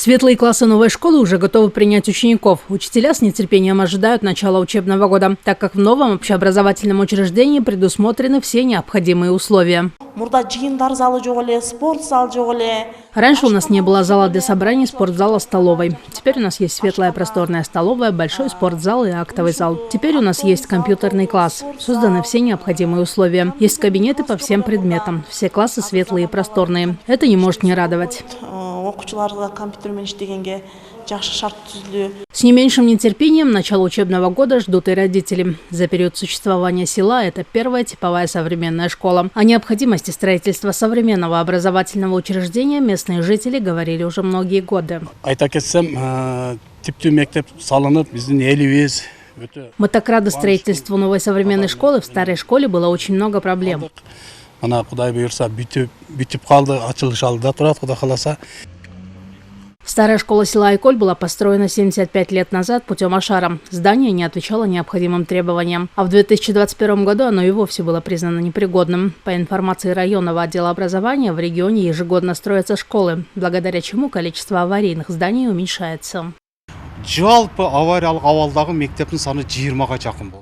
Светлые классы новой школы уже готовы принять учеников. Учителя с нетерпением ожидают начала учебного года, так как в новом общеобразовательном учреждении предусмотрены все необходимые условия. Раньше у нас не было зала для собраний, спортзала, столовой. Теперь у нас есть светлая просторная столовая, большой спортзал и актовый зал. Теперь у нас есть компьютерный класс. Созданы все необходимые условия. Есть кабинеты по всем предметам. Все классы светлые и просторные. Это не может не радовать. С не меньшим нетерпением начало учебного года ждут и родители. За период существования села это первая типовая современная школа. О необходимости строительства современного образовательного учреждения местные жители говорили уже многие годы. Мы так рады строительству новой современной школы. В старой школе было очень много проблем. Старая школа села Айколь была построена 75 лет назад путем Ашара. Здание не отвечало необходимым требованиям. А в 2021 году оно и вовсе было признано непригодным. По информации районного отдела образования, в регионе ежегодно строятся школы, благодаря чему количество аварийных зданий уменьшается.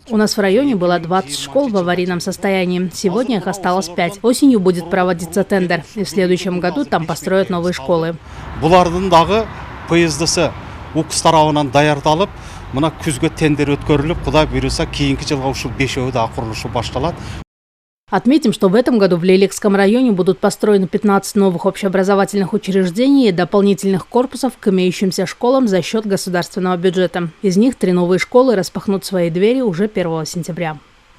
У нас в районе было 20 школ в аварийном состоянии. Сегодня их осталось 5. Осенью будет проводиться тендер. И в следующем году там построят новые школы. Отметим, что в этом году в Лейлекском районе будут построены 15 новых общеобразовательных учреждений и дополнительных корпусов к имеющимся школам за счет государственного бюджета. Из них 3 новые школы распахнут свои двери уже 1 сентября.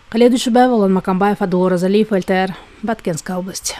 Каледу Шубаева, Лан Макамбаев, Адул Розалиев, ЛТР, Баткенская область.